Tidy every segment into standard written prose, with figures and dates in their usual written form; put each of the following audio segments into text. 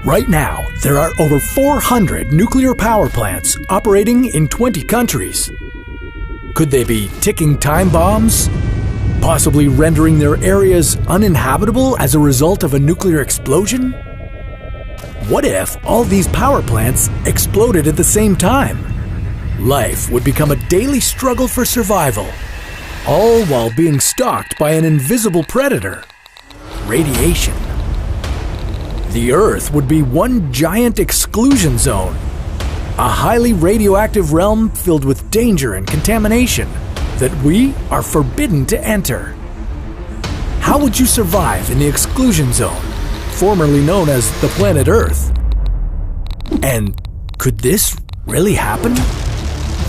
Right now, there are over 400 nuclear power plants operating in 20 countries. Could they be ticking time bombs? Possibly rendering their areas uninhabitable as a result of a nuclear explosion? What if all these power plants exploded at the same time? Life would become a daily struggle for survival, all while being stalked by an invisible predator: radiation. The Earth would be one giant exclusion zone, a highly radioactive realm filled with danger and contamination that we are forbidden to enter. How would you survive in the exclusion zone, formerly known as the planet Earth? And could this really happen?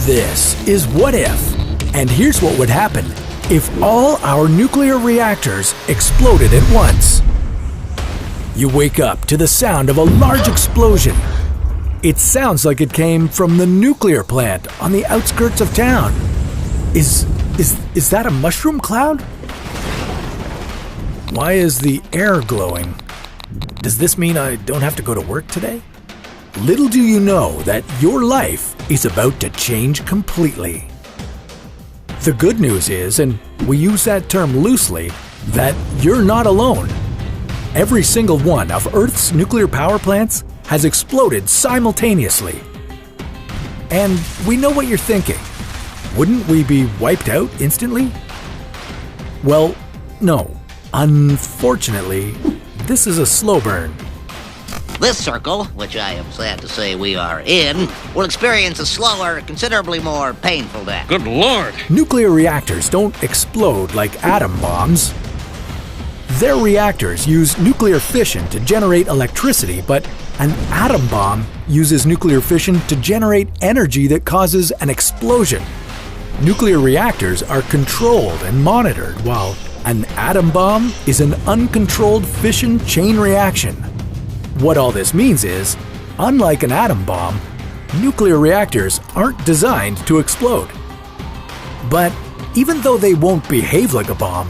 This is What If, and here's what would happen if all our nuclear reactors exploded at once. You wake up to the sound of a large explosion. It sounds like it came from the nuclear plant on the outskirts of town. Is that a mushroom cloud? Why is the air glowing? Does this mean I don't have to go to work today? Little do you know that your life is about to change completely. The good news is, and we use that term loosely, that you're not alone. Every single one of Earth's nuclear power plants has exploded simultaneously. And we know what you're thinking. Wouldn't we be wiped out instantly? Well, no. Unfortunately, this is a slow burn. This circle, which I am sad to say we are in, will experience a slower, considerably more painful death. Good Lord! Nuclear reactors don't explode like atom bombs. Their reactors use nuclear fission to generate electricity, but an atom bomb uses nuclear fission to generate energy that causes an explosion. Nuclear reactors are controlled and monitored, while an atom bomb is an uncontrolled fission chain reaction. What all this means is, unlike an atom bomb, nuclear reactors aren't designed to explode. But even though they won't behave like a bomb,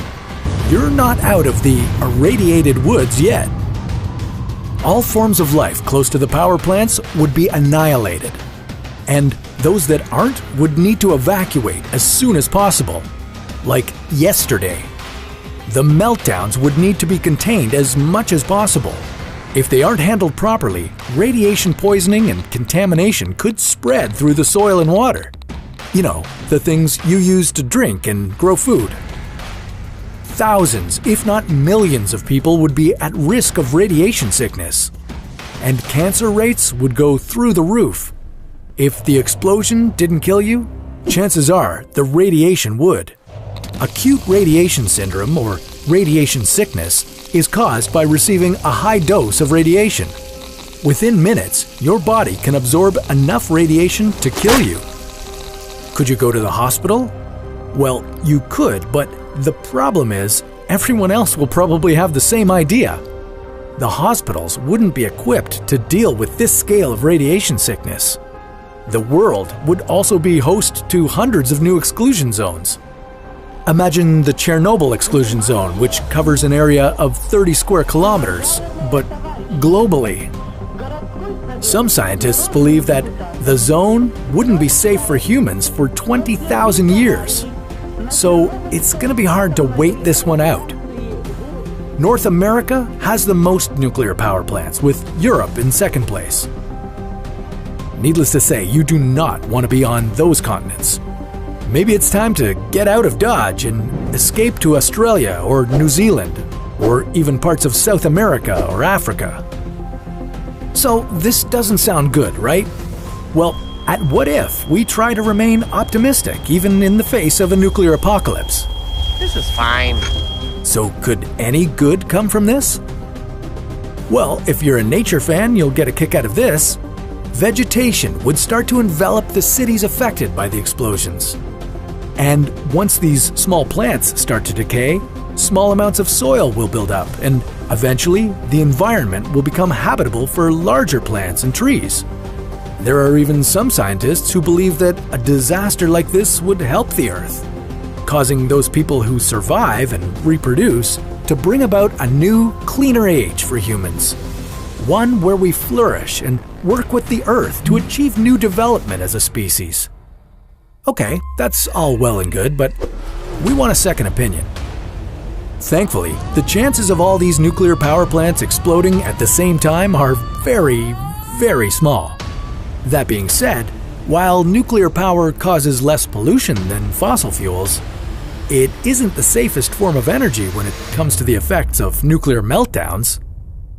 you're not out of the irradiated woods yet. All forms of life close to the power plants would be annihilated, and those that aren't would need to evacuate as soon as possible, like yesterday. The meltdowns would need to be contained as much as possible. If they aren't handled properly, radiation poisoning and contamination could spread through the soil and water. You know, the things you use to drink and grow food. Thousands, if not millions of people would be at risk of radiation sickness. And cancer rates would go through the roof. If the explosion didn't kill you, chances are the radiation would. Acute radiation syndrome, or radiation sickness, is caused by receiving a high dose of radiation. Within minutes, your body can absorb enough radiation to kill you. Could you go to the hospital? Well, you could, but the problem is, everyone else will probably have the same idea. The hospitals wouldn't be equipped to deal with this scale of radiation sickness. The world would also be host to hundreds of new exclusion zones. Imagine the Chernobyl exclusion zone, which covers an area of 30 square kilometers, but globally. Some scientists believe that the zone wouldn't be safe for humans for 20,000 years. So it's going to be hard to wait this one out. North America has the most nuclear power plants, with Europe in second place. Needless to say, you do not want to be on those continents. Maybe it's time to get out of Dodge and escape to Australia or New Zealand, or even parts of South America or Africa. So this doesn't sound good, right? Well, at What If, we try to remain optimistic even in the face of a nuclear apocalypse. This is fine. So could any good come from this? Well, if you're a nature fan, you'll get a kick out of this. Vegetation would start to envelop the cities affected by the explosions. And once these small plants start to decay, small amounts of soil will build up, and eventually the environment will become habitable for larger plants and trees. There are even some scientists who believe that a disaster like this would help the Earth, causing those people who survive and reproduce to bring about a new, cleaner age for humans. one where we flourish and work with the Earth to achieve new development as a species. Okay, that's all well and good, but we want a second opinion. Thankfully, the chances of all these nuclear power plants exploding at the same time are very, very small. That being said, while nuclear power causes less pollution than fossil fuels, it isn't the safest form of energy when it comes to the effects of nuclear meltdowns.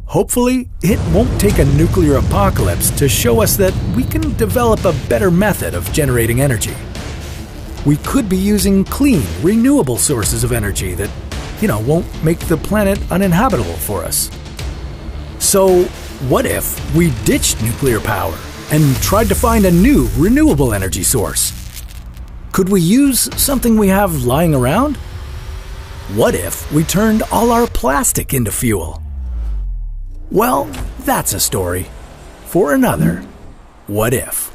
Hopefully, it won't take a nuclear apocalypse to show us that we can develop a better method of generating energy. We could be using clean, renewable sources of energy that, won't make the planet uninhabitable for us. So, what if we ditched nuclear power and tried to find a new, renewable energy source? Could we use something we have lying around? What if we turned all our plastic into fuel? Well, that's a story for another What If.